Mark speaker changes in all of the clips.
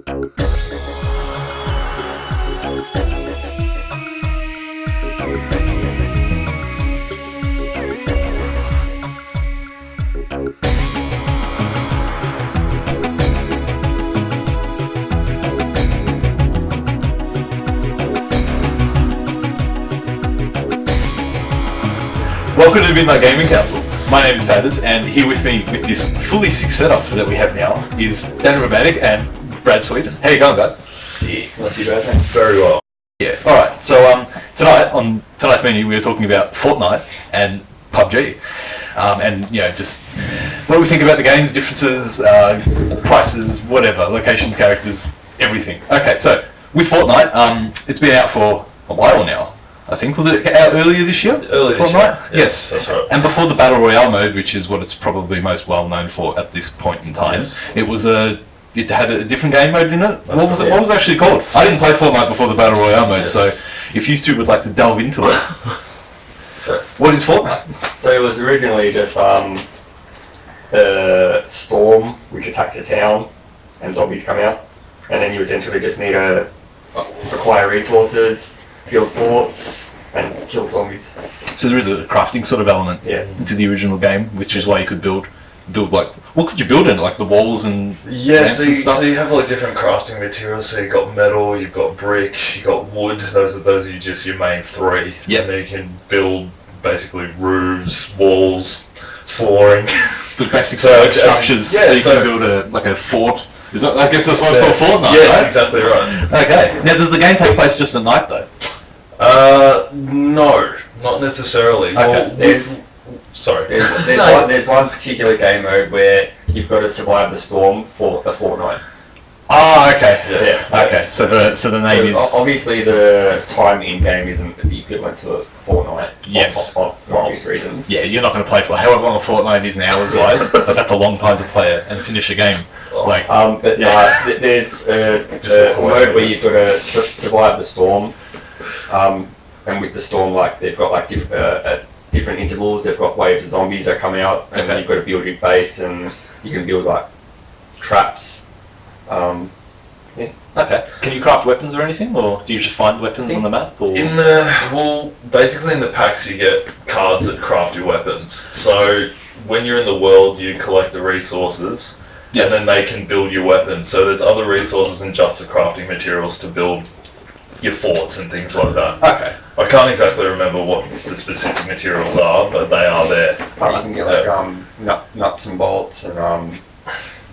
Speaker 1: Welcome to the Midnight Gaming Council. My name is Padders, and here with me with this fully sick setup that we have now is Vrbanac and Brad. How you going, guys?
Speaker 2: Sick. Not too bad,
Speaker 1: Very well. Yeah. All right. So tonight on tonight's menu we were talking about Fortnite and PUBG, and just what do we think about the games, differences, prices, whatever, locations, characters, everything. Okay. So with Fortnite, it's been out for a while now. I think, was it out earlier this year?
Speaker 2: Earlier this year.
Speaker 1: Yes,
Speaker 2: that's right.
Speaker 1: And before the Battle Royale mode, which is what it's probably most well known for at this point in time,
Speaker 2: yes.
Speaker 1: It had a different game mode in it. What was it actually called? I didn't play Fortnite before the Battle Royale mode, so if you two would like to delve into it, what is Fortnite?
Speaker 2: So it was originally just a storm which attacks a town and zombies come out, and then you essentially just need to acquire resources, build forts, and kill zombies.
Speaker 1: So there is a crafting sort of element
Speaker 2: to
Speaker 1: the original game, which is why you could build like, what could you build in, like the walls and
Speaker 3: so you have like different crafting materials. So you've got metal, you've got brick, you've got wood. Those are just your main three.
Speaker 1: Yep.
Speaker 3: And then you can build basically roofs, walls, flooring.
Speaker 1: But basic structures. So you can build a fort. Is that, I guess that's what it's called Fortnite,
Speaker 3: yes,
Speaker 1: right?
Speaker 3: Exactly right.
Speaker 1: Okay. Now, does the game take place just at night, though?
Speaker 3: No, not necessarily.
Speaker 2: Okay.
Speaker 3: Well,
Speaker 2: There's one particular game mode where you've got to survive the storm for a fortnight.
Speaker 1: Oh, okay.
Speaker 2: Yeah.
Speaker 1: Okay. So the name is
Speaker 2: obviously the time in game isn't the equivalent to a fortnight.
Speaker 1: Yes.
Speaker 2: For obvious reasons.
Speaker 1: Yeah, you're not going to play for however long a fortnight is in hours wise, but that's a long time to play it and finish a game.
Speaker 2: There's a mode where you've got to survive the storm, and with the storm, they've got different intervals. They've got waves of zombies that come out, and you've got to build your base, and you can build traps.
Speaker 1: Okay. Can you craft weapons or anything, or do you just find weapons on the map? Or?
Speaker 3: Basically in the packs you get cards that craft your weapons. So when you're in the world, you collect the resources. Yes. And then they can build your weapons. So there's other resources than just the crafting materials to build your forts and things like that.
Speaker 1: Okay.
Speaker 3: I can't exactly remember what the specific materials are, but they are there.
Speaker 2: You can get nuts and bolts, and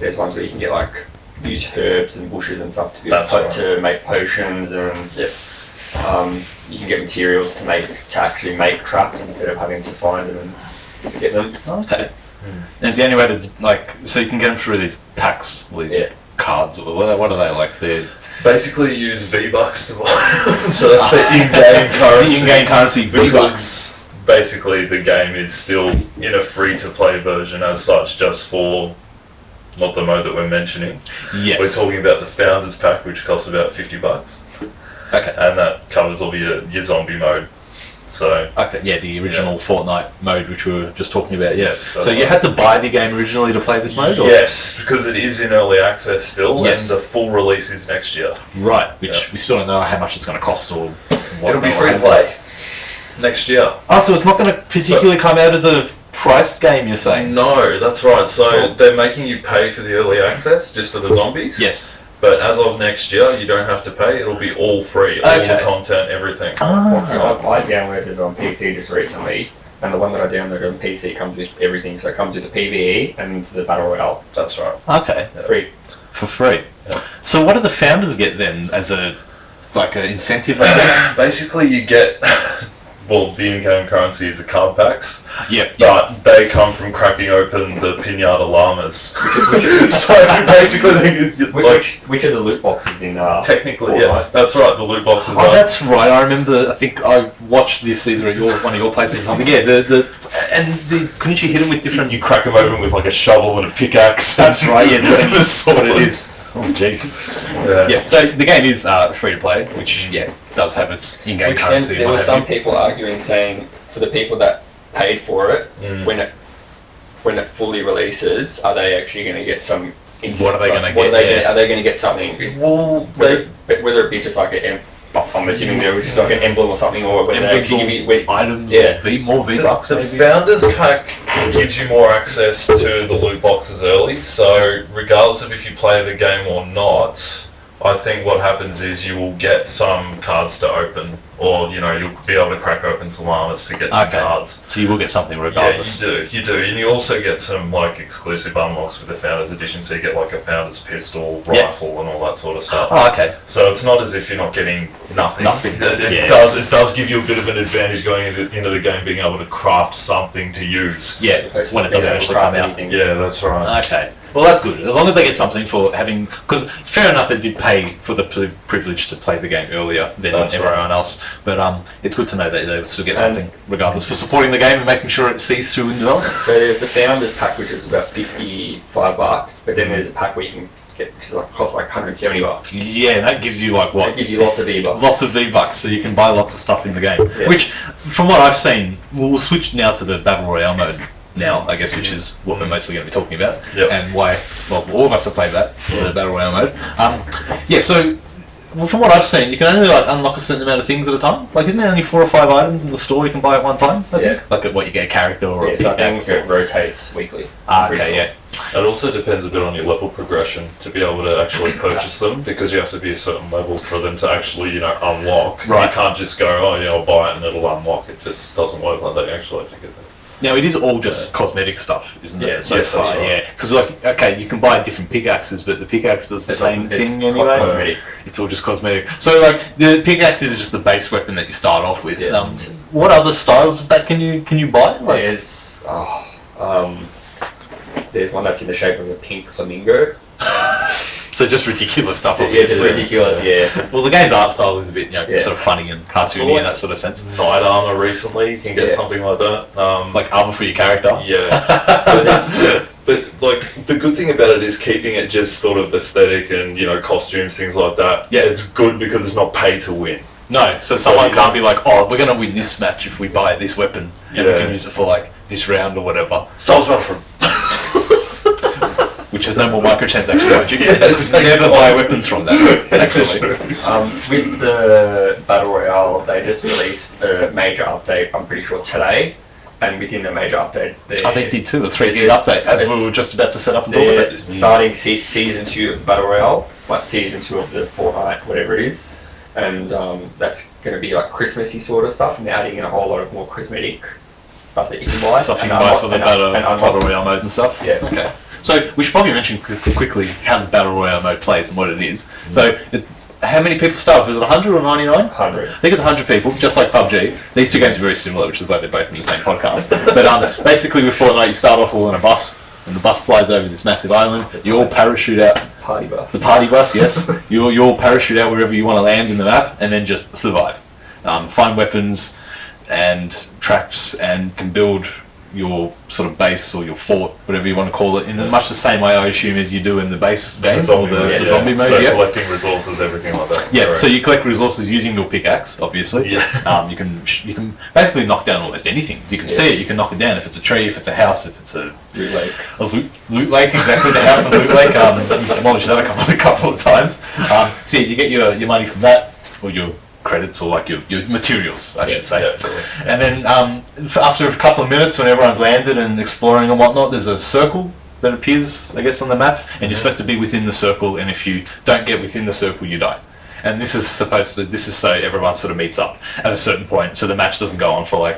Speaker 2: there's ones where you can get use herbs and bushes and stuff to make potions, and you can get materials to actually make traps instead of having to find them and get them.
Speaker 1: Okay. And it's the only way to so you can get them through these packs, or these cards, or what are they like? They're
Speaker 3: basically you use V-Bucks to buy them, so that's the in-game currency.
Speaker 1: The in-game currency V-Bucks.
Speaker 3: Basically the game is still in a free-to-play version as such, just for not the mode that we're mentioning.
Speaker 1: Yes.
Speaker 3: We're talking about the Founders Pack, which costs about $50.
Speaker 1: Okay.
Speaker 3: And that covers all your zombie mode. So
Speaker 1: the original Fortnite mode, which we were just talking about. Yes.
Speaker 3: So
Speaker 1: you had to buy the game originally to play this mode? Or?
Speaker 3: Yes, because it is in early access still, and the full release is next year.
Speaker 1: Right, which we still don't know how much it's going to cost or what.
Speaker 3: It'll be free to play next year.
Speaker 1: Oh, so it's not going to particularly come out as a priced game, you're saying?
Speaker 3: No, that's right. So they're making you pay for the early access just for the zombies.
Speaker 1: Yes.
Speaker 3: But as of next year, you don't have to pay. It'll be all free. All the content, everything.
Speaker 2: I downloaded it on PC just recently, and the one that I downloaded on PC comes with everything. So it comes with the PvE and the Battle Royale.
Speaker 3: That's right.
Speaker 1: Okay.
Speaker 2: Free.
Speaker 1: For free. Yeah. So what do the founders get then as an incentive?
Speaker 3: Basically, you get... Well, the in-game currency is the card packs.
Speaker 1: Yeah.
Speaker 3: But they come from cracking open the pinata llamas. So basically,
Speaker 2: which are the loot boxes in
Speaker 3: technically,
Speaker 2: Fortnite?
Speaker 3: yes, that's right. The loot boxes.
Speaker 1: Oh, that's right. I remember. I think I watched this either at one of your places or something. Yeah. Couldn't you hit them with different?
Speaker 3: You crack them open with a shovel and a pickaxe.
Speaker 1: That's right. Yeah. That's what it is. Oh, jeez. Yeah. So the game is free to play, which does have its in-game currency.
Speaker 2: There were some people arguing, saying for the people that paid for it, when it fully releases, are they actually going to get some
Speaker 1: What are they going to
Speaker 2: What
Speaker 1: get?
Speaker 2: are they going to get something?
Speaker 3: Well,
Speaker 2: Whether it be just like I'm assuming they're just like an emblem or something, or whether they actually give you
Speaker 1: items,
Speaker 2: yeah.
Speaker 1: or more V-Bucks.
Speaker 3: The
Speaker 1: maybe?
Speaker 3: Founders Pack gives you more access to the loot boxes early, so regardless of if you play the game or not, I think what happens is you will get some cards to open, or you'll be able to crack open some armors to get some cards.
Speaker 1: So you will get something regardless.
Speaker 3: Yeah, you do, and you also get some like exclusive unlocks with the Founders Edition. So you get like a Founders pistol, rifle, and all that sort of stuff.
Speaker 1: Oh, okay.
Speaker 3: So it's not as if you're not getting nothing. It does give you a bit of an advantage going into the game, being able to craft something to use.
Speaker 1: Yeah, when it doesn't actually come out.
Speaker 3: Yeah, that's right.
Speaker 1: Okay. Well, that's good. As long as they get something for having... Because fair enough, they did pay for the privilege to play the game earlier than everyone else. But it's good to know that they still get something, regardless, for supporting the game and making sure it sees through in development.
Speaker 2: So there's the Founders Pack, which is about $55, but then there's a pack where you can get, which is costs like $170.
Speaker 1: Yeah, and that gives you like what?
Speaker 2: That gives you lots of V-Bucks.
Speaker 1: Lots of V-Bucks, so you can buy lots of stuff in the game.
Speaker 2: Yeah.
Speaker 1: Which, from what I've seen, we'll switch now to the Battle Royale mode. Now, I guess, which is what we're mostly going to be talking about, and why, well, all of us have played that, the Battle Royale mode. So, from what I've seen, you can only unlock a certain amount of things at a time. Like, isn't there only 4 or 5 items in the store you can buy at one time, I think? Like, what, you get a character or a pickaxe?
Speaker 2: It rotates weekly.
Speaker 1: Okay, yeah.
Speaker 3: It also depends a bit on your level progression to be able to actually purchase them, because you have to be a certain level for them to actually, unlock.
Speaker 1: Right.
Speaker 3: You can't just go, I'll buy it and it'll unlock. It just doesn't work like that. You actually have to get them.
Speaker 1: Now, it is all just cosmetic stuff, isn't it?
Speaker 3: Yeah, yes, that's right.
Speaker 1: Yeah, because okay, you can buy different pickaxes, but the pickaxe does the same thing anyway.
Speaker 2: Cosmetic.
Speaker 1: It's all just cosmetic. So, the pickaxe is just the base weapon that you start off with.
Speaker 2: Yeah.
Speaker 1: What other styles of that can you buy?
Speaker 2: There's one that's in the shape of a pink flamingo.
Speaker 1: So just ridiculous stuff.
Speaker 2: Yeah, just ridiculous. Yeah.
Speaker 1: Well, the game's art style is a bit, sort of funny and cartoony in that sort of sense.
Speaker 3: Knight armor recently, you can get something like that.
Speaker 1: Like armor for your character.
Speaker 3: Yeah. But the good thing about it is keeping it just sort of aesthetic and costumes, things like that. Yeah, it's good because it's not pay to win.
Speaker 1: No, so someone can't be like, we're going to win this match if we buy this weapon, and we can use it for this round or whatever.
Speaker 3: Starts well from.
Speaker 1: Which has no more microtransactions. You can never buy weapons from that, actually.
Speaker 2: With the Battle Royale, they just released a major update, I'm pretty sure today, and within the major update...
Speaker 1: they did too, a 3 gig update, as we were just about to set up and talk about this.
Speaker 2: Starting Season 2 of Battle Royale, Season 2 of the Fortnite, whatever it is, and that's going to be Christmassy sort of stuff, and they're adding in a whole lot of more cosmetic stuff that you can buy.
Speaker 1: Stuff you can buy for the Battle Royale mode and stuff?
Speaker 2: Yeah.
Speaker 1: Okay. So we should probably mention quickly how the Battle Royale mode plays and what it is. So how many people start? Is it 100 or 99?
Speaker 2: 100.
Speaker 1: I think it's 100 people, just like PUBG. These two games are very similar, which is why they're both in the same podcast. But basically with Fortnite, you start off all in a bus, and the bus flies over this massive island. You all parachute out.
Speaker 2: Party bus.
Speaker 1: The party bus, yes. you all parachute out wherever you want to land in the map, and then just survive. Find weapons and traps, and can build your sort of base or your fort, whatever you want to call it, in much the same way I assume as you do in the base game or the zombie mode.
Speaker 3: So collecting resources, everything like that.
Speaker 1: Yeah, so you collect resources using your pickaxe, obviously.
Speaker 3: Yeah.
Speaker 1: You can basically knock down almost anything. You can see it, you can knock it down. If it's a tree, if it's a house, if it's a
Speaker 2: loot lake.
Speaker 1: A loot lake, exactly. The house and loot lake. You demolished that a couple of times. So you get your money from that, or your credits, or your materials, I should say. Yeah, and then after a couple of minutes, when everyone's landed and exploring and whatnot, there's a circle that appears, I guess, on the map, and you're supposed to be within the circle, and if you don't get within the circle, you die. And this is so everyone sort of meets up at a certain point, so the match doesn't go on for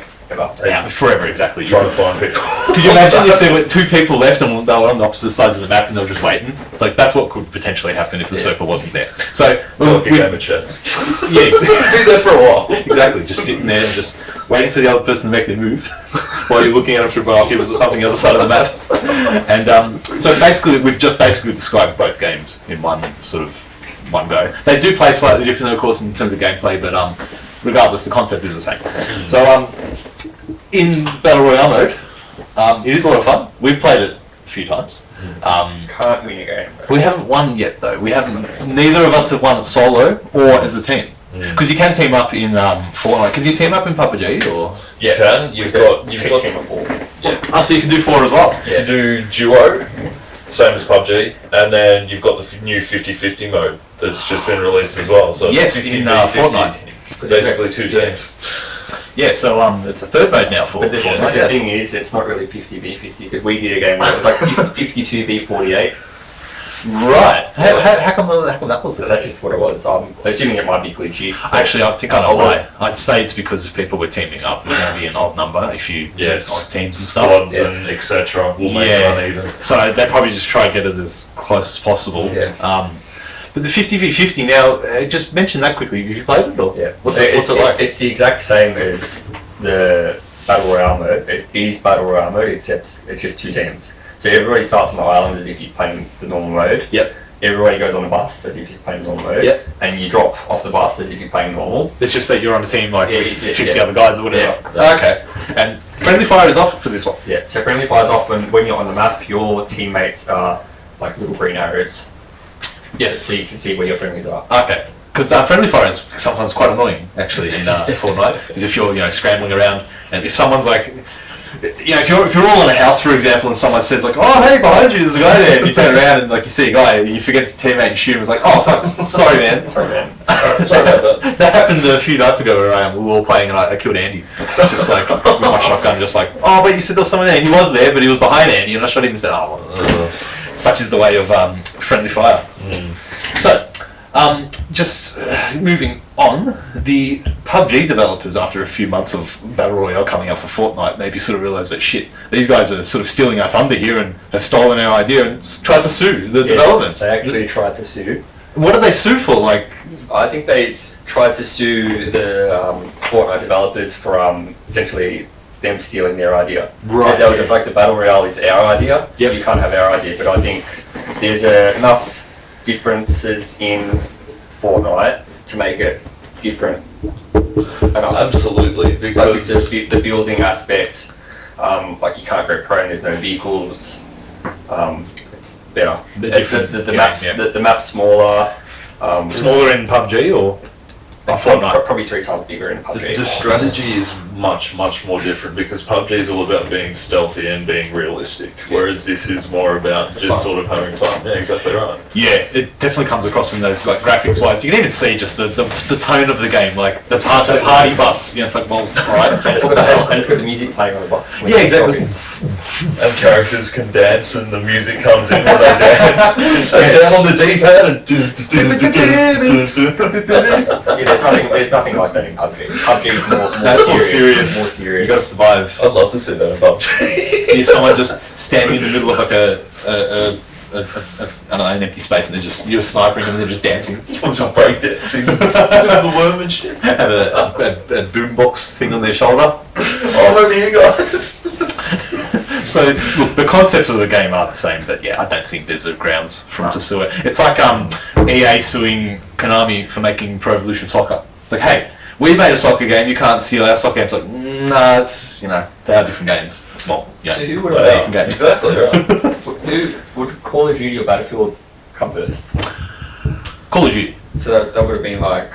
Speaker 1: forever, exactly.
Speaker 3: Trying to find people.
Speaker 1: Could you imagine if there were 2 people left and they were on the opposite sides of the map and they were just waiting? It's that's what could potentially happen if the circle wasn't there. So
Speaker 3: a game of chess.
Speaker 1: Yeah,
Speaker 3: do that for a while.
Speaker 1: Exactly, just sitting there and just waiting for the other person to make their move while you're looking at them through binoculars or something on the other side of the map. And so we've just described both games in one go. They do play slightly differently, of course, in terms of gameplay, but regardless, the concept is the same. So in Battle Royale mode, it is a lot of fun. We've played it a few times.
Speaker 2: Can't win a game.
Speaker 1: We haven't won yet, though. Neither of us have won it solo or as a team. Because you can team up in Fortnite. Can you team up in PUBG or?
Speaker 3: Yeah, you've got
Speaker 2: team of 4.
Speaker 3: Yeah.
Speaker 1: Oh, so you can do 4 as well.
Speaker 3: You can do duo. same as PUBG, and then you've got the new 50-50 mode that's just been released as well. So
Speaker 1: yes,
Speaker 3: it's
Speaker 1: in Fortnite.
Speaker 3: It's basically two teams.
Speaker 1: Yeah, so it's a third mode now for
Speaker 2: But the
Speaker 1: Fortnite.
Speaker 2: thing is, it's not really 50v50 because we did a game where it was like 52v48.
Speaker 1: Right. How come that was
Speaker 2: So
Speaker 1: the
Speaker 2: that's
Speaker 1: case?
Speaker 2: just what it was. I'm assuming it might be glitchy.
Speaker 1: Actually, I think I know why. I'd say it's because if people were teaming up, there's going to be an odd number if you use odd teams and stuff.
Speaker 3: Squads and etc. will make it uneven.
Speaker 1: So they probably just try to get it as close as possible.
Speaker 2: Yeah.
Speaker 1: But the 50v50 now, just mention that quickly. Have you played it? Or?
Speaker 2: Yeah.
Speaker 1: What's it like?
Speaker 2: It's the exact same as the Battle Royale mode. It is Battle Royale mode, except it's just two teams. So everybody starts on the island as if you're playing the normal mode.
Speaker 1: Yep.
Speaker 2: Everybody goes on the bus as if you're playing normal mode.
Speaker 1: Yep.
Speaker 2: And you drop off the bus as if you're playing normal.
Speaker 1: It's just that you're on a team like with 50 other guys or whatever.
Speaker 2: Yeah.
Speaker 1: Okay. And friendly fire is off for this one.
Speaker 2: Yeah. So friendly fire's off when you're on the map. Your teammates are like little green arrows.
Speaker 1: Yes.
Speaker 2: So you can see where your friendlies are.
Speaker 1: Okay. Because friendly fire is sometimes quite annoying, actually, in Fortnite. Because if you're, scrambling around, and if someone's like, if you're all in a house, for example, and someone says like, "Oh, hey, behind you, there's a guy there," and you turn around and like you see a guy, and you forget to teammate and shoot him. It's like, "Oh, fuck, sorry, man."
Speaker 2: Sorry, man.
Speaker 3: Sorry about that.
Speaker 1: That happened a few nights ago where we were all playing and I killed Andy. Just like with my shotgun, just like, "Oh, but you said there was someone there." He was there, but he was behind Andy, and I shot him and said, "Oh, well." Such is the way of friendly fire. So, just moving on, the PUBG developers, after a few months of Battle Royale coming out for Fortnite, maybe sort of realised that shit, these guys are sort of stealing our thunder here and have stolen our idea and tried to sue the developments.
Speaker 2: They actually tried to sue.
Speaker 1: What did they sue for? Like,
Speaker 2: I think they tried to sue the Fortnite developers for essentially them stealing their idea.
Speaker 1: Right.
Speaker 2: They were just like, the Battle Royale is our idea.
Speaker 1: Yep.
Speaker 2: You can't have our idea. But I think there's enough differences in Fortnite to make it different enough.
Speaker 3: Absolutely, because
Speaker 2: Like the building aspect, like you can't go pro and there's no vehicles. It's better. The map's smaller.
Speaker 1: smaller in PUBG or Fortnite?
Speaker 2: Probably 3 times bigger in PUBG.
Speaker 3: the strategy is much more different because PUBG is all about being stealthy and being realistic, whereas this is more about just sort of having fun. Yeah, exactly right.
Speaker 1: Yeah, it definitely comes across in those, like, graphics wise. You can even see just the tone of the game, like, that's hard to party bus. It's like, well, alright.
Speaker 2: And it's got the music playing on the box.
Speaker 1: Yeah, exactly.
Speaker 3: And characters can dance and the music comes in when they dance. So down on the D-pad and
Speaker 2: Yeah, there's nothing like that in PUBG. PUBG is more serious. More serious.
Speaker 1: You gotta survive.
Speaker 3: I'd love to see that in PUBG.
Speaker 1: Here's someone just standing in the middle of like I don't know, an empty space, and you're sniping them and they're just dancing.
Speaker 3: Just break dancing, doing the worm and shit.
Speaker 1: Have a boombox thing on their shoulder.
Speaker 3: Oh, over here, guys.
Speaker 1: So look, the concepts of the game are the same, but yeah, I don't think there's a grounds for them to sue it. It's like EA suing Konami for making Pro Evolution Soccer. It's like, hey, we made a soccer game, you can't steal our soccer game. It's like, nah, it's, they are different games. Well,
Speaker 2: So who would
Speaker 1: they're different games.
Speaker 3: Exactly right.
Speaker 2: Who would Call of Duty or Battlefield come first?
Speaker 1: Call of Duty.
Speaker 2: So that would have been like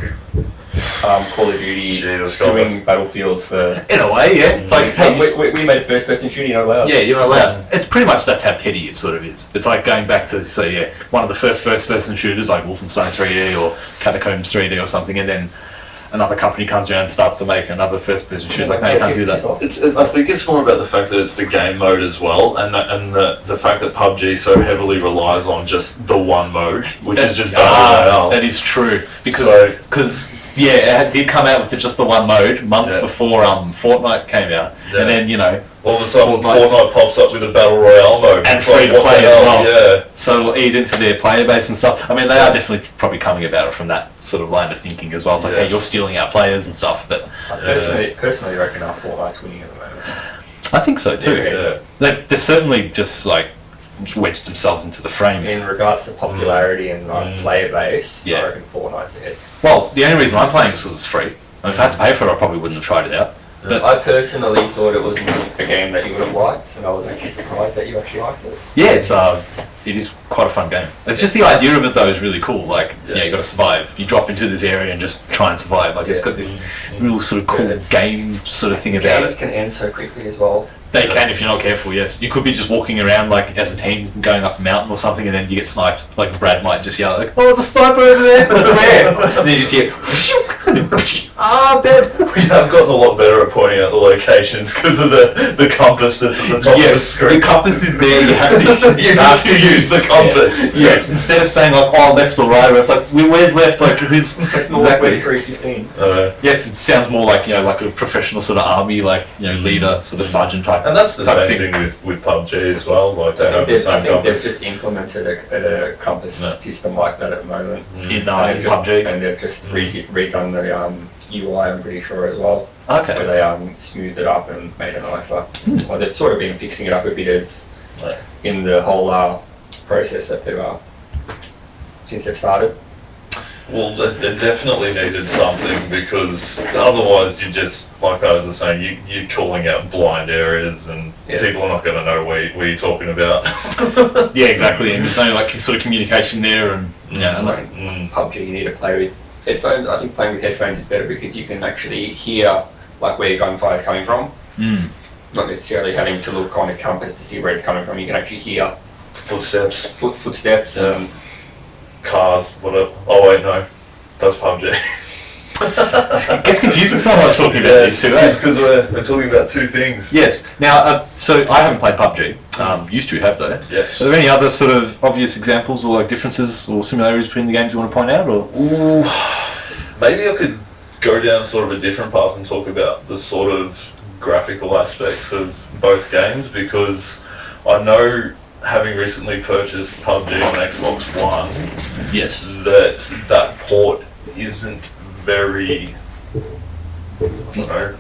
Speaker 2: Call of Duty suing Battlefield for.
Speaker 1: In a way, yeah. It's like, hey,
Speaker 2: we made a first-person shooting, you're not allowed.
Speaker 1: yeah, you're not allowed. It's pretty much that's how petty it sort of is. It's like going back to, one of the first-person shooters like Wolfenstein 3D or Catacombs 3D or something, and then another company comes around and starts to make another first-person shooter. It's like, no, you can't do that.
Speaker 3: I think it's more about the fact that it's the game mode as well, and the fact that PUBG so heavily relies on just the one mode, which is just Battle Royale.
Speaker 1: That is true. Because it did come out with just the one mode months before Fortnite came out, and then
Speaker 3: all of a sudden Fortnite pops up with a Battle Royale mode
Speaker 1: and free to play as well.
Speaker 3: Yeah.
Speaker 1: So it'll eat into their player base and stuff. I mean, they are definitely probably coming about it from that sort of line of thinking as well. It's like, hey, you're stealing our players and stuff. But
Speaker 2: I personally reckon our Fortnite's winning at the moment.
Speaker 1: I think so too.
Speaker 3: Yeah.
Speaker 1: They're certainly just like wedged themselves into the frame.
Speaker 2: In regards to popularity and player base, I reckon Fortnite's ahead.
Speaker 1: Well, the only reason I'm playing is because it's free. And if I had to pay for it, I probably wouldn't have tried it out. But
Speaker 2: I personally thought it wasn't a game that you would have liked, and I was actually surprised that you actually liked it.
Speaker 1: Yeah, it is quite a fun game. It's just the idea of it though is really cool. Like, you got to survive. You drop into this area and just try and survive. Like, it's got this real sort of cool game sort of thing about it.
Speaker 2: Games can end so quickly as well.
Speaker 1: They can if you're not careful, yes. You could be just walking around like as a team going up a mountain or something and then you get sniped. Like Brad might just yell like, oh, there's a sniper over there! Like, where? And then you just hear, ah, dead!
Speaker 3: We have gotten a lot better at pointing out the locations because of the compass that's at the top of the screen.
Speaker 1: The compass is there, you have to
Speaker 3: use the compass.
Speaker 1: Yes, instead of saying like, oh, left or right, it's like, where's left? Like, who's...
Speaker 2: Northwest 315.
Speaker 1: Yes, it sounds more like, like a professional sort of army, like, leader, sort of sergeant type.
Speaker 3: And that's the same thing with PUBG as well. Like they have the same compass.
Speaker 2: They've just implemented a compass system like that at the moment
Speaker 1: in PUBG,
Speaker 2: and they've just redone the UI. I'm pretty sure as well.
Speaker 1: Okay.
Speaker 2: Where they smoothed it up and made it nicer. Well, they've sort of been fixing it up a bit as in the whole process that they've since they've started.
Speaker 3: Well, they definitely needed something because otherwise you just, like I was saying, you're calling out blind areas and people are not going to know what you're talking about.
Speaker 1: Yeah, exactly. And there's no like sort of communication there, and
Speaker 2: PUBG you need to play with headphones. I think playing with headphones is better because you can actually hear like where your gunfire is coming from. Not necessarily having to look on a compass to see where it's coming from. You can actually hear
Speaker 3: footsteps.
Speaker 2: Footsteps.
Speaker 3: Cars, whatever. Oh wait, no, that's PUBG.
Speaker 1: It gets confusing sometimes talking about these two.
Speaker 3: Yes, because we're talking about two things.
Speaker 1: Yes. Now, so I haven't played PUBG. Used to have though.
Speaker 3: Yes.
Speaker 1: Are there any other sort of obvious examples or like differences or similarities between the games you want to point out, or?
Speaker 3: Ooh, maybe I could go down sort of a different path and talk about the sort of graphical aspects of both games, because I know, having recently purchased PUBG on Xbox One,
Speaker 1: yes,
Speaker 3: that port isn't very, I don't know,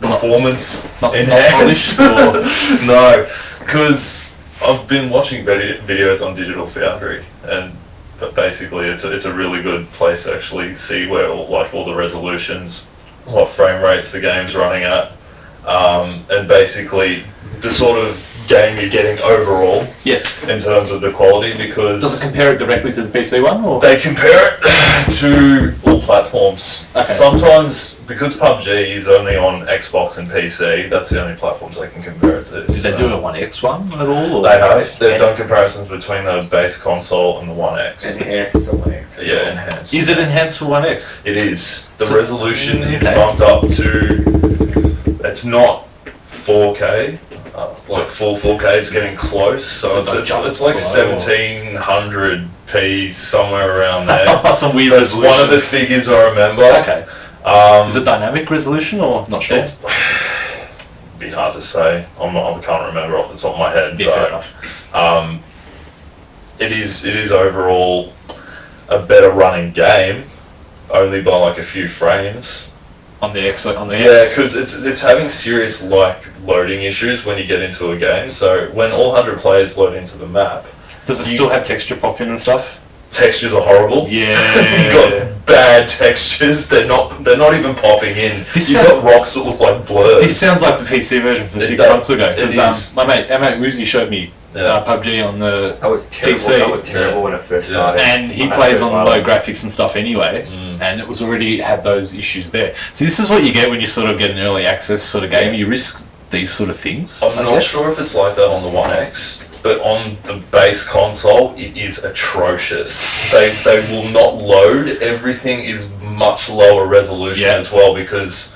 Speaker 3: performance enhanced. No, because I've been watching videos on Digital Foundry, and basically it's a really good place to actually see where all the resolutions, what frame rates the game's running at, and basically the sort of game you're getting overall,
Speaker 1: yes,
Speaker 3: in terms of the quality, because
Speaker 1: does it compare it directly to the PC one, or
Speaker 3: they compare it to all platforms.
Speaker 1: Okay.
Speaker 3: Sometimes because PUBG is only on Xbox and PC, that's the only platforms they can compare it to.
Speaker 1: Did they do a 1X one at all? Or?
Speaker 3: They have. They've done comparisons between the base console and the 1X.
Speaker 2: Enhanced to 1X.
Speaker 3: Yeah, enhanced.
Speaker 1: Is it enhanced for 1X?
Speaker 3: It is. The resolution is bumped up to. It's not 4K. Like full 4K, it's getting close, so it's like 1700p, somewhere around there.
Speaker 1: Some weird
Speaker 3: That's one of the figures I remember.
Speaker 1: Okay. Is it dynamic resolution or not sure?
Speaker 3: It's be hard to say. I can't remember off the top of my head.
Speaker 1: Yeah, fair enough.
Speaker 3: It is overall a better running game, only by like a few frames.
Speaker 1: On the X.
Speaker 3: Yeah, because it's having serious loading issues when you get into a game. So when all 100 players load into the map,
Speaker 1: does it still have texture pop in and stuff?
Speaker 3: Textures are horrible.
Speaker 1: Yeah,
Speaker 3: you got bad textures. They're not even popping in. You've got rocks that look like blurs.
Speaker 1: This sounds like the PC version from 6 months ago. Because our mate Woozy showed me PUBG on the PC.
Speaker 2: That was terrible when it first started.
Speaker 1: And he plays on low graphics and stuff anyway, and it was already had those issues there. So this is what you get when you sort of get an early access sort of game. You risk these sort of things.
Speaker 3: I'm not sure if it's like that on the 1X, but on the base console, it is atrocious. They will not load. Everything is much lower resolution as well, because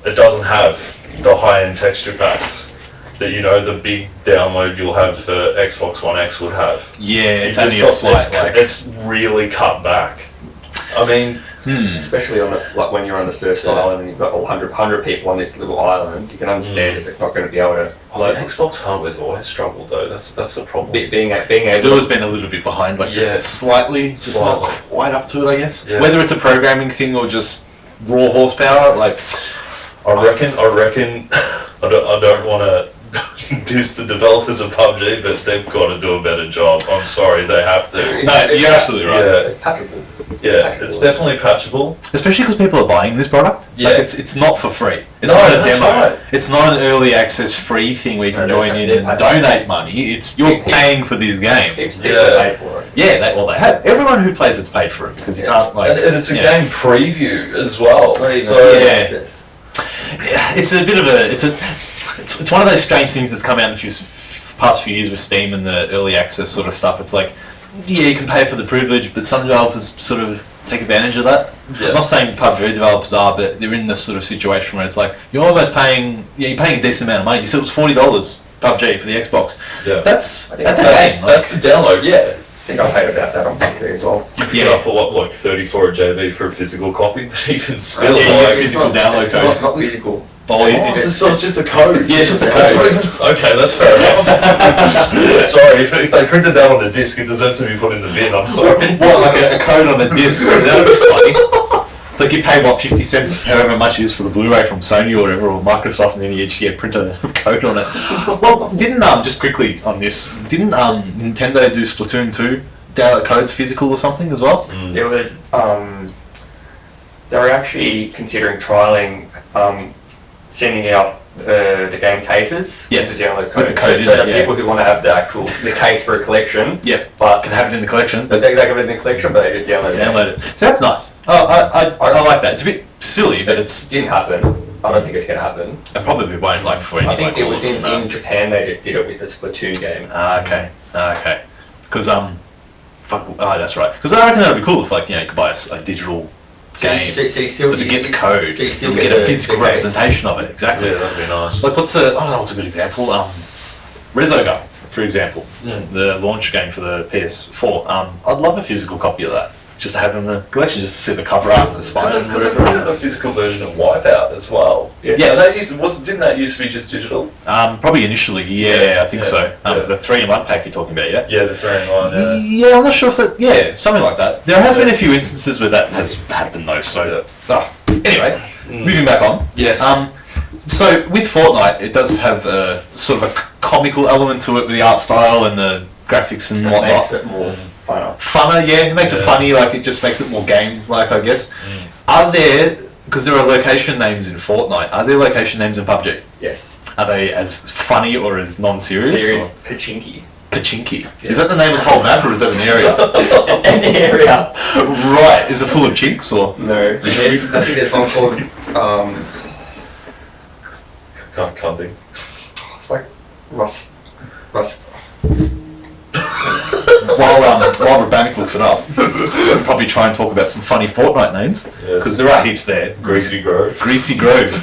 Speaker 3: it doesn't have the high-end texture packs that the big download you'll have for Xbox One X would have.
Speaker 1: Yeah, it's only a slight.
Speaker 3: It's really cut back. I mean,
Speaker 2: especially on when you're on the first island and you've got 100 people on this little island, you can understand if it's not going to be able to.
Speaker 3: Xbox hardware's always struggled though. That's the problem.
Speaker 2: Being able.
Speaker 1: It's always been a little bit behind, like just slightly, not quite up to it, I guess. Yeah. Whether it's a programming thing or just raw horsepower, like
Speaker 3: I reckon. I don't want to diss the developers of PUBG, but they've got to do a better job. I'm sorry, they have to.
Speaker 1: No, you're absolutely right.
Speaker 2: Yeah. It's patchable.
Speaker 3: Yeah, it's definitely patchable.
Speaker 1: Especially because people are buying this product.
Speaker 3: Yeah.
Speaker 1: Like it's not for free. It's not a demo. Right. It's not an early access free thing where you can join in and donate money. You're paying for this game.
Speaker 2: People pay for it.
Speaker 1: Yeah, they have. Everyone who plays it's paid for it, because you can't
Speaker 3: and it's a game preview as well.
Speaker 1: It's a bit of it's one of those strange things that's come out in the past few years with Steam and the early access sort of stuff. It's like, yeah, you can pay for the privilege, but some developers sort of take advantage of that. Yeah. I'm not saying PUBG developers are, but they're in this sort of situation where it's like, you're almost paying, you're paying a decent amount of money. You said it was $40 PUBG for the Xbox. Yeah. That's a game.
Speaker 3: That's the download, yeah.
Speaker 2: I think I paid about that on PC as well.
Speaker 3: You pick it up for what, like 34 a JB for a physical copy? Even still,
Speaker 1: physical download code.
Speaker 2: Not physical.
Speaker 3: So it's just a code.
Speaker 1: Yeah, it's just a code.
Speaker 3: Okay, that's fair enough. Sorry, if they printed that on a disc, it deserves to be put in the bin. I'm sorry.
Speaker 1: What, like a code on a disc? That would be funny. It's like you pay what, 50 cents, however much it is for the Blu-ray from Sony or whatever, or Microsoft, and then you just print a code on it. Well, didn't just quickly on this, didn't Nintendo do Splatoon 2 download codes physical or something as well?
Speaker 2: It was they were actually considering trialing sending out the game cases.
Speaker 1: Yes,
Speaker 2: the download code.
Speaker 1: With the code
Speaker 2: so that people who want to have the case for a collection,
Speaker 1: but can have it in the collection.
Speaker 2: But they have it in the collection, but they just download it.
Speaker 1: So that's nice. Oh, I like that. It's a bit silly, but it
Speaker 2: didn't happen. I don't think it's going to happen.
Speaker 1: It probably won't, like, for any.
Speaker 2: I think it was in Japan. They just did it with the Splatoon game.
Speaker 1: Okay. Because that's right. Because I reckon that would be cool if, like, you could buy a digital game, but to get the code, so you still get a physical representation of it. Exactly.
Speaker 3: Yeah, that'd be nice.
Speaker 1: Like, what's a good example? Resogun, for example, the launch game for the PS4. I'd love a physical copy of that, just to have in the collection, just to see the cover art and the spine.
Speaker 3: Because I put a physical version of Wipeout as well.
Speaker 1: Yeah.
Speaker 3: Didn't that used to be just digital?
Speaker 1: Probably initially, I think so. The 3-in-1 pack you're talking about, yeah?
Speaker 3: Yeah, the 3-in-1,
Speaker 1: Yeah, I'm not sure if that, something like that. There has been a few instances where that has happened though, so... Anyway, moving back on.
Speaker 3: Yes.
Speaker 1: So, with Fortnite, it does have a sort of a comical element to it with the art style and the graphics and whatnot.
Speaker 2: It makes it more
Speaker 1: funner, yeah. It makes it funny, like it just makes it more game-like, I guess. Are there, because there are location names in Fortnite, are there location names in PUBG?
Speaker 2: Yes.
Speaker 1: Are they as funny or as non-serious?
Speaker 2: There is Pachinki.
Speaker 1: Pachinki. Yeah. Is that the name of the whole map or is that an area?
Speaker 2: An area.
Speaker 1: Right. Is it full of chinks or?
Speaker 2: No. I think there's one called
Speaker 3: Can't think.
Speaker 2: It's like Rust.
Speaker 1: While Vrbanac looks it up, we'll probably try and talk about some funny Fortnite names, because there are heaps there.
Speaker 3: Greasy Grove.
Speaker 1: Greasy Grove.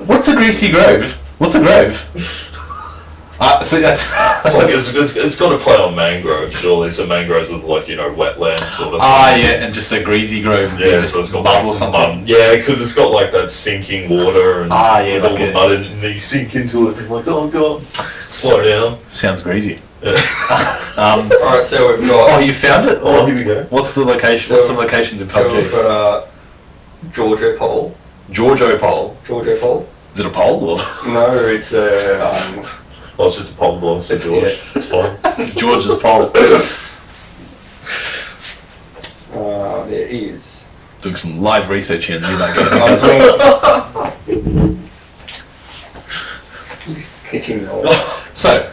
Speaker 1: What's a Greasy Grove? What's a grove? So that's
Speaker 3: like it's got to play on mangrove, surely. So mangroves is like, wetland sort of thing.
Speaker 1: Yeah, and just a greasy grove.
Speaker 3: Yeah, so it's got
Speaker 1: mud or something.
Speaker 3: Yeah, because it's got like that sinking water and with all the mud in it, and you sink into it and you're like, oh god, slow down.
Speaker 1: Sounds greasy.
Speaker 3: Yeah.
Speaker 2: Alright, so we've got...
Speaker 1: Oh, you found it?
Speaker 3: Oh, here we go.
Speaker 1: What's the location? What's the locations in PUBG?
Speaker 2: So we've got Georgiopol.
Speaker 1: Georgiopol? Is it a pole or?
Speaker 2: No, it's a...
Speaker 3: Oh, it's just a pole belongs to George.
Speaker 2: Yes.
Speaker 3: It's fine.
Speaker 1: It's George's pole.
Speaker 2: There is...
Speaker 1: Doing some live research here and you don't get
Speaker 2: Continue on.
Speaker 1: So,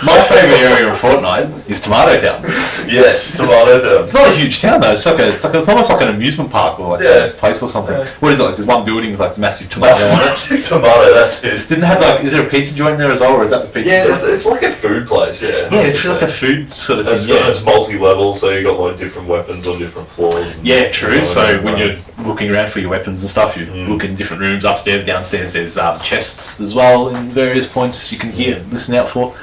Speaker 1: my favourite area of Fortnite is Tomato Town.
Speaker 3: Yes, Tomato Town.
Speaker 1: It's not a huge town though. It's almost like an amusement park or like a place or something. Yeah. What is it like? There's one building with like massive tomato on it.
Speaker 3: Massive tomato, that's it.
Speaker 1: Didn't it have like? Is there a pizza joint there as well, or is that the pizza?
Speaker 3: Yeah, it's like a food place. Yeah.
Speaker 1: Yeah, it's like a food sort of thing.
Speaker 3: It's multi-level, so you got like different weapons on different floors.
Speaker 1: Yeah, true. So when you're looking around for your weapons and stuff, you look in different rooms, upstairs, downstairs. There's chests as well in various points you can hear and listen out for.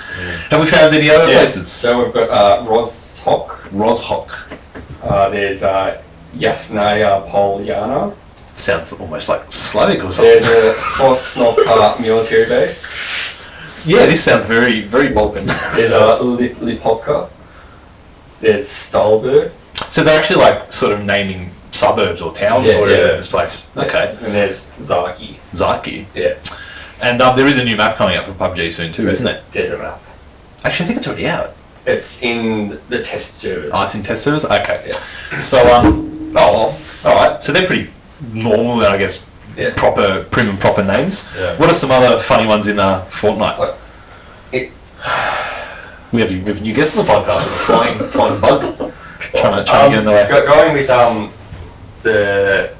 Speaker 1: Have we found any other places?
Speaker 2: So we've got Rozhok. There's Yasnaya Polyana.
Speaker 1: Sounds almost like Slavic or something.
Speaker 2: There's a Sosnovka military base.
Speaker 1: Yeah, this sounds very, very Balkan.
Speaker 2: There's Lipovka. There's Stalberg.
Speaker 1: So they're actually like sort of naming suburbs or towns or whatever in this place. Okay.
Speaker 2: And there's Zaki.
Speaker 1: Yeah. And there is a new map coming out for PUBG soon too, isn't it?
Speaker 2: There's a map.
Speaker 1: Actually, I think it's already out.
Speaker 2: It's in the test servers.
Speaker 1: Oh, it's in test servers? Okay.
Speaker 2: Yeah.
Speaker 1: So, alright. So they're pretty normal, I guess, proper, prim and proper names.
Speaker 3: Yeah.
Speaker 1: What are some other funny ones in Fortnite? We have a new guest on the podcast with a flying bug. Trying to get in the way.
Speaker 2: Going with the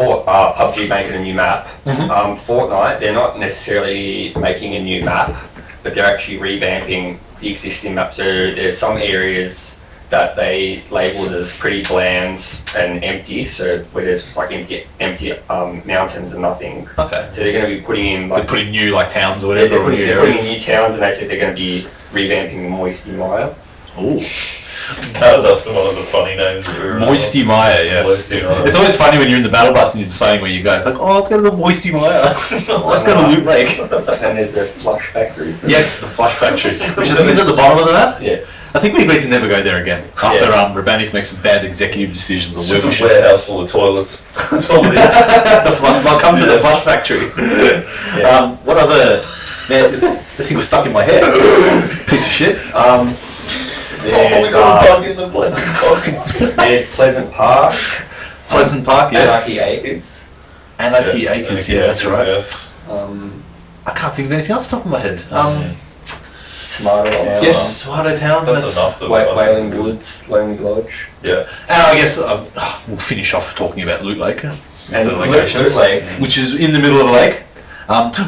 Speaker 2: PUBG making a new map. Fortnite, they're not necessarily making a new map, but they're actually revamping the existing map. So there's some areas that they labelled as pretty bland and empty, so where there's just like empty mountains and nothing.
Speaker 1: Okay.
Speaker 2: So they're going to be putting in
Speaker 1: they're putting new like towns or whatever.
Speaker 2: They're putting in new towns, and they said they're going to be revamping Moisty Mire.
Speaker 1: Ooh.
Speaker 3: That's one of the funny names.
Speaker 1: Moisty Mire, yes.
Speaker 3: Moisty Mire.
Speaker 1: It's always funny when you're in the battle bus and you're deciding where you go. It's like, oh, let's go to the Moisty Mire. Let's go to Loot Lake.
Speaker 2: And there's the Flush Factory.
Speaker 1: Yes, the Flush Factory, which I think is at the bottom of the map.
Speaker 2: Yeah.
Speaker 1: I think we agreed to never go there again after Vrbanac makes some bad executive decisions.
Speaker 3: It's just a warehouse full of toilets. That's all it is.
Speaker 1: I'll come to the Flush Factory.
Speaker 2: Yeah.
Speaker 1: What other... Man, the thing was stuck in my head. Piece of shit.
Speaker 2: There's Pleasant Park.
Speaker 1: Pleasant Park, yes.
Speaker 2: Anarchy Acres.
Speaker 1: Anarchy Acres, yeah, that's right.
Speaker 3: Yes.
Speaker 1: I can't think of anything else off the top of my head.
Speaker 2: Tomato Town.
Speaker 1: Yes, Tomato Town.
Speaker 3: That's enough.
Speaker 2: Wailing Woods, Lonely Lodge.
Speaker 3: Yeah.
Speaker 1: And I guess we'll finish off talking about Loot Lake.
Speaker 2: And
Speaker 1: the
Speaker 2: Loot
Speaker 1: locations,
Speaker 2: Lake.
Speaker 1: which is in the middle of the lake.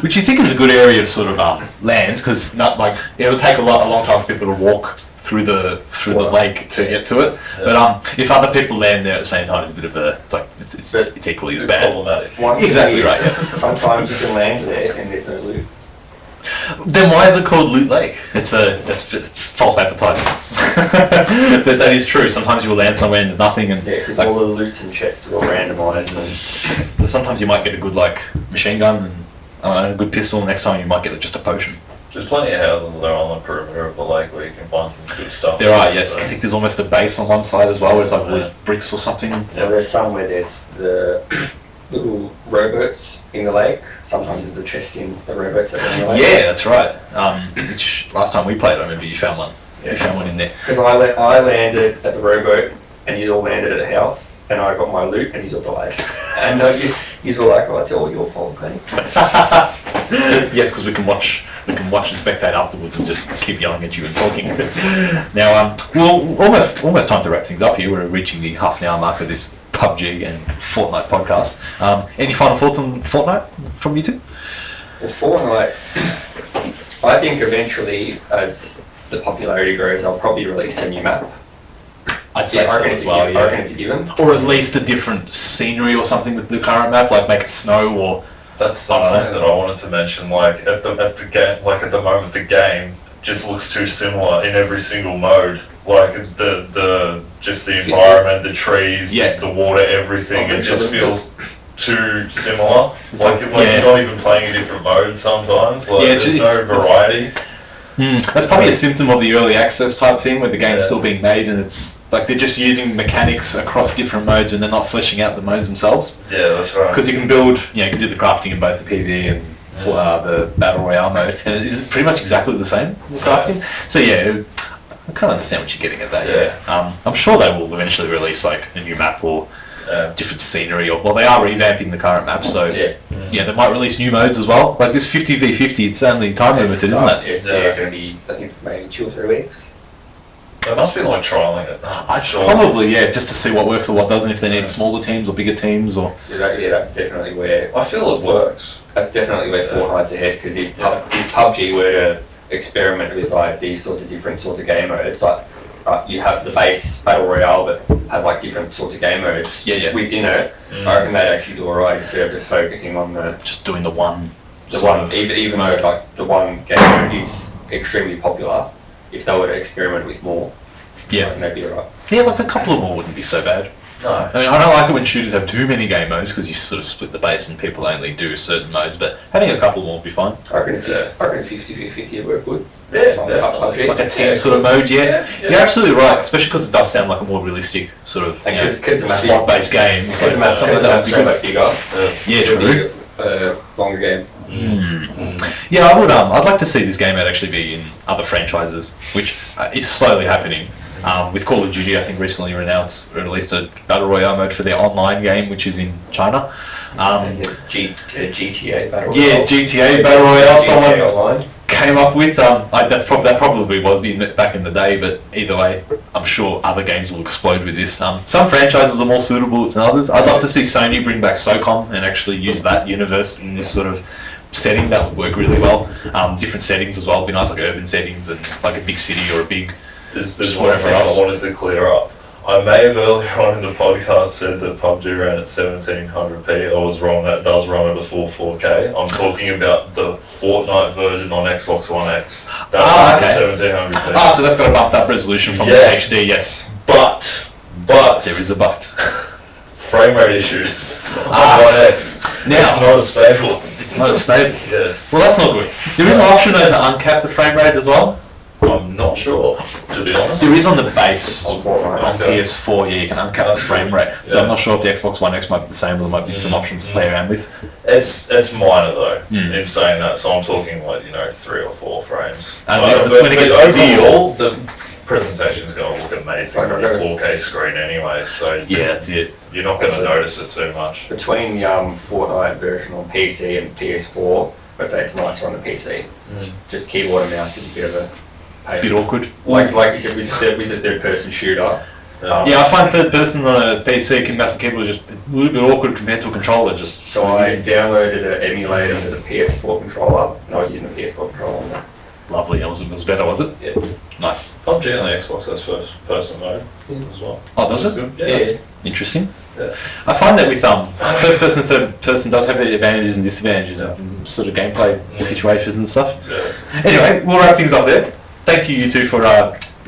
Speaker 1: Which you think is a good area to sort of land, because not like it'll take a long time for people to walk through the lake to get to it. Yeah. But if other people land there at the same time, it's a bit of a it's equally as bad.
Speaker 3: Problematic.
Speaker 1: Exactly right. Yes.
Speaker 2: Sometimes you can land there and there's no loot.
Speaker 1: Then why is it called Loot Lake? It's false advertising. But that is true. Sometimes you'll land somewhere and there's nothing, and
Speaker 2: because all the loots and chests are all randomised.
Speaker 1: So sometimes you might get a good machine gun and a good pistol. And next time you might get just a potion.
Speaker 3: There's plenty of houses that are on the perimeter of the lake where you can find some good stuff.
Speaker 1: There are, yes. So. I think there's almost a base on one side as well, where it's like always bricks or something.
Speaker 2: Well, there's some where there's the little rowboats in the lake. Sometimes there's a chest in the rowboats that are in the lake.
Speaker 1: Yeah, that's right. Which last time we played, I remember you found one. Yeah. You found one in there.
Speaker 2: Because I landed at the rowboat and you all landed at the house, and I got my loot and you all died. And you were like, "Oh, it's all your fault, mate."
Speaker 1: Yes, because we can watch and spectate afterwards and just keep yelling at you and talking. Now, well, almost time to wrap things up here. We're reaching the half-an-hour mark of this PUBG and Fortnite podcast. Any final thoughts on Fortnite from you two?
Speaker 2: Well, Fortnite, I think eventually, as the popularity grows, they'll probably release a new map.
Speaker 1: I'd say so as well, yeah.
Speaker 2: I reckon it's a given.
Speaker 1: Or at least a different scenery or something with the current map, like make it snow or...
Speaker 3: That's something that I wanted to mention. Like at the game, like at the moment, the game just looks too similar in every single mode. Like the environment, the trees, the water, everything. It just feels too similar. Like you're not even playing a different mode sometimes. Like there's no variety.
Speaker 1: That's probably a symptom of the early access type thing, where the game's still being made and it's like they're just using mechanics across different modes and they're not fleshing out the modes themselves.
Speaker 3: Yeah, that's right.
Speaker 1: Because you can build, you can do the crafting in both the PvE and the Battle Royale mode, and it's pretty much exactly the same, the crafting. So I kind of understand what you're getting at that. Yeah. I'm sure they will eventually release like a new map or different scenery, or they are revamping the current map, so they might release new modes as well. Like this 50v50, it's only time limited, isn't it?
Speaker 2: It's going to be, I think, maybe 2 or 3 weeks.
Speaker 3: They must be like trialing it.
Speaker 1: Probably, just to see what works or what doesn't. If they need smaller teams or bigger teams, or
Speaker 2: that's definitely where
Speaker 3: I feel it works.
Speaker 2: That's definitely where Fortnite's ahead, because if PUBG were to experiment with like these sorts of different sorts of game modes, like you have the base Battle Royale, but have like different sorts of game modes within it. I reckon they'd actually do alright instead of just focusing on
Speaker 1: just doing the one.
Speaker 2: Even though like the one game mode is extremely popular, if they were to experiment with more, I reckon they'd be alright. Yeah,
Speaker 1: like a couple of more wouldn't be so bad.
Speaker 3: No.
Speaker 1: I mean, I don't like it when shooters have too many game modes, because you sort of split the base and people only do certain modes, but having a couple more would be fine.
Speaker 2: I reckon 50v50 would work good.
Speaker 3: Yeah, definitely.
Speaker 1: Like a team sort of mode, You're absolutely right, especially because it does sound like a more realistic sort of spot-based game. It's like something that would be good. True.
Speaker 2: Longer game.
Speaker 1: Yeah, I would. I'd like to see this game actually be in other franchises, which is slowly happening. With Call of Duty, I think recently released a Battle Royale mode for their online game, which is in China.
Speaker 2: GTA Battle Royale.
Speaker 1: Yeah, GTA Battle Royale. Someone came up with. That probably was back in the day, but either way, I'm sure other games will explode with this. Some franchises are more suitable than others. I'd love to see Sony bring back SOCOM and actually use that universe in this sort of setting. That would work really well. Different settings as well would be nice, like urban settings and like a big city or a big.
Speaker 3: There's one thing I wanted to clear up. I may have earlier on in the podcast said that PUBG ran at 1700p. I was wrong. That does run at a full 4K. I'm talking about the Fortnite version on Xbox One X. That runs at 1700p.
Speaker 1: So that's got a bumped up resolution from the HD. Yes,
Speaker 3: but
Speaker 1: there is a but.
Speaker 3: Frame rate issues on One X.
Speaker 1: Now
Speaker 3: it's not as stable.
Speaker 1: It's not as stable.
Speaker 3: Yes.
Speaker 1: Well, that's not good. There is an option though to uncap the frame rate as well.
Speaker 3: I'm not sure, to be honest.
Speaker 1: There is on the base on
Speaker 3: Okay.
Speaker 1: PS4. Yeah, you can uncap the frame rate. So I'm not sure if the Xbox One X might be the same, or there might be some options to play around with.
Speaker 3: It's minor though. In saying that, so I'm talking like 3 or 4 frames.
Speaker 1: And
Speaker 3: but
Speaker 1: when it gets busy,
Speaker 3: overall, the presentation's going to look amazing on a 4K screen anyway. So
Speaker 1: yeah, that's it.
Speaker 3: You're not going to notice it too much.
Speaker 2: Between the Fortnite version on PC and PS4, I'd say it's nicer on the PC. Just keyboard and mouse is a bit of a
Speaker 1: bit awkward.
Speaker 2: Like you said, with the third-person shooter.
Speaker 1: I find third person on a PC mouse and keyboard is just a little bit awkward compared to a controller. So
Speaker 2: I downloaded an emulator for the PS4 controller, and I was using the PS4 controller on that.
Speaker 1: Lovely. It was better, was it?
Speaker 2: Yeah.
Speaker 1: Nice.
Speaker 3: PUBG on the Xbox has first person mode as well.
Speaker 1: Oh, does it?
Speaker 3: Good.
Speaker 2: Yeah.
Speaker 3: That's
Speaker 1: Interesting.
Speaker 3: Yeah.
Speaker 1: I find that with first person and third person does have advantages and disadvantages in sort of gameplay situations and stuff.
Speaker 3: Yeah.
Speaker 1: Anyway, we'll wrap things up there. Thank you two for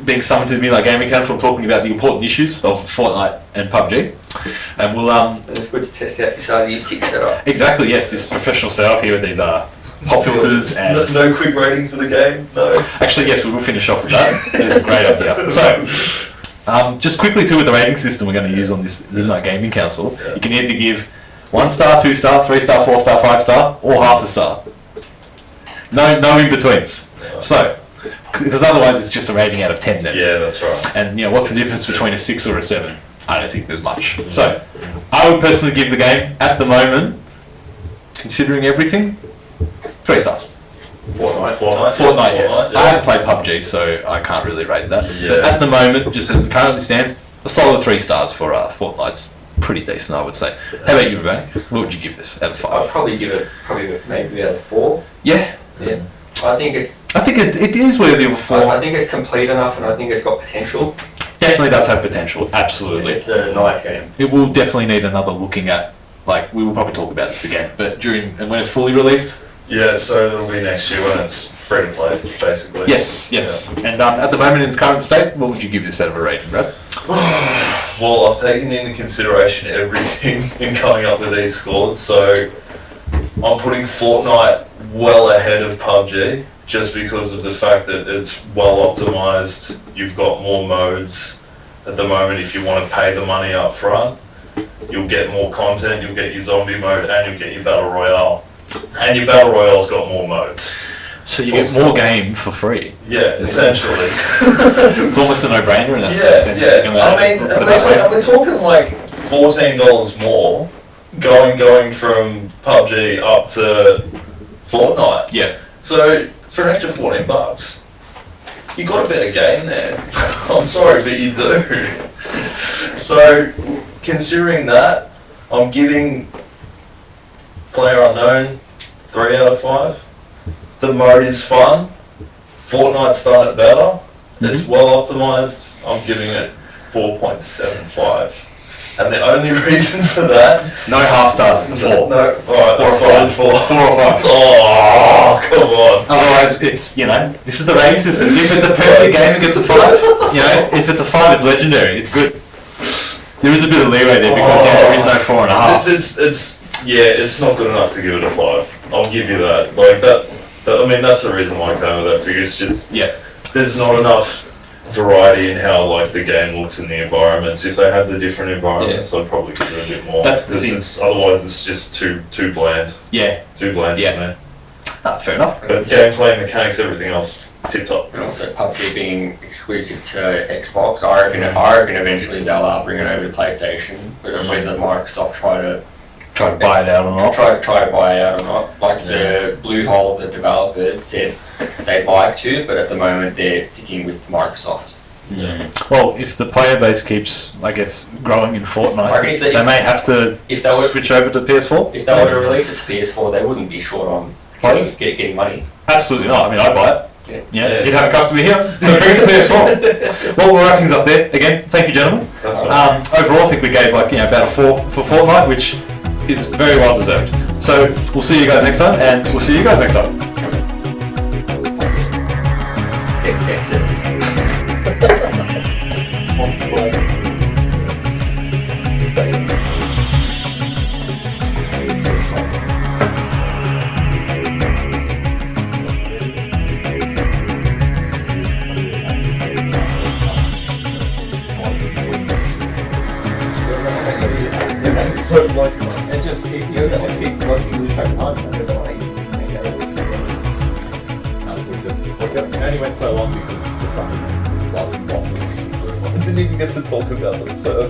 Speaker 1: being summoned to the Midnight Gaming Council, talking about the important issues of Fortnite and PUBG. And we'll
Speaker 2: It's good to test out this RV6 setup.
Speaker 1: exactly, yes, this professional setup here with these pop filters and
Speaker 3: no quick rating for the game. No.
Speaker 1: actually, yes, we will finish off with that. It's a great idea. So, just quickly too, with the rating system we're going to use on this Midnight Gaming Council, you can either give 1 star, 2 star, 3 star, 4 star, 5 star, or half a star. No in betweens. So, because otherwise it's just a rating out of 10 then.
Speaker 3: Yeah, that's right.
Speaker 1: And what's the difference between a 6 or a 7? I don't think there's much. So, I would personally give the game, at the moment, considering everything, 3 stars. Fortnite, yes.
Speaker 3: Yeah.
Speaker 1: I haven't played PUBG, so I can't really rate that.
Speaker 3: Yeah.
Speaker 1: But at the moment, just as it currently stands, a solid 3 stars for Fortnite's pretty decent, I would say. How about you, Vrbanac? What would you give this out of 5?
Speaker 2: I'd probably give it maybe out of 4.
Speaker 1: Yeah.
Speaker 2: Yeah. I think
Speaker 1: it is worthy of a 4.
Speaker 2: I think it's complete enough, and I think it's got potential.
Speaker 1: Definitely does have potential, absolutely.
Speaker 2: It's a nice game.
Speaker 1: It will definitely need another looking at, like, we will probably talk about this again, but when it's fully released.
Speaker 3: Yeah, so it'll be next year when it's free to play, basically.
Speaker 1: Yes. Yeah. And at the moment in its current state, what would you give this out of a rating, Brad?
Speaker 3: Well, I've taken into consideration everything in coming up with these scores, so I'm putting Fortnite well ahead of PUBG, just because of the fact that it's well optimized. You've got more modes at the moment. If you want to pay the money up front, you'll get more content, you'll get your zombie mode, and you'll get your battle royale. And your battle royale's got more modes.
Speaker 1: So you get more game for free.
Speaker 3: Yeah, essentially.
Speaker 1: It's almost a no-brainer in that sense.
Speaker 3: Yeah. I mean, we're talking like $14 more, going from PUBG up to Fortnite.
Speaker 1: Yeah.
Speaker 3: So for an extra $14, you got a better game there. I'm sorry, but you do. So considering that, I'm giving PlayerUnknown 3 out of 5. The mode is fun. Fortnite's done it better. It's well optimized. I'm giving it 4.75. And the only reason for that...
Speaker 1: No half stars, it's a 4.
Speaker 3: No, alright, that's solid 4.
Speaker 1: 4 or 5.
Speaker 3: Oh, come on.
Speaker 1: Otherwise, it's, this is the rating system. If it's a perfect game, it gets a 5. If it's a 5, it's legendary. It's good. There is a bit of leeway there because there is no 4.5.
Speaker 3: It's not good enough to give it a 5. I'll give you that. Like that I mean, that's the reason why I came with that figure. It's just there's not enough variety in how the game looks in the environments. If they had the different environments, I'd probably give it a bit more.
Speaker 1: That's the thing.
Speaker 3: Otherwise, it's just too bland.
Speaker 1: Yeah.
Speaker 3: Too bland for me.
Speaker 1: That's fair enough.
Speaker 3: But gameplay, mechanics, everything else, tip top.
Speaker 2: And also PUBG being exclusive to Xbox, I reckon eventually they'll bring it over to PlayStation. Whether Microsoft try to
Speaker 1: try to buy it out or not.
Speaker 2: Try to buy it out or not. Like the Bluehole, the developers said they'd like to, but at the moment they're sticking with Microsoft.
Speaker 1: Yeah. Well, if the player base keeps, I guess, growing in Fortnite, they may have to switch over to PS4.
Speaker 2: If they were to release it to PS4, they wouldn't be short on getting money.
Speaker 1: Absolutely not. I mean, I'd buy it. Yeah. You'd have a customer here, so bring it to PS4. Well, we'll wrap things up there. Again, thank you, gentlemen.
Speaker 3: That's right.
Speaker 1: Overall, I think we gave about a 4 for Fortnite, which is very well deserved. So we'll see you guys next time, and we'll see you guys next time.
Speaker 2: Sponsored by
Speaker 4: So like, it just keep lose track of time. That's why it only went so long because the fucking last bosses didn't even get to talk about them. So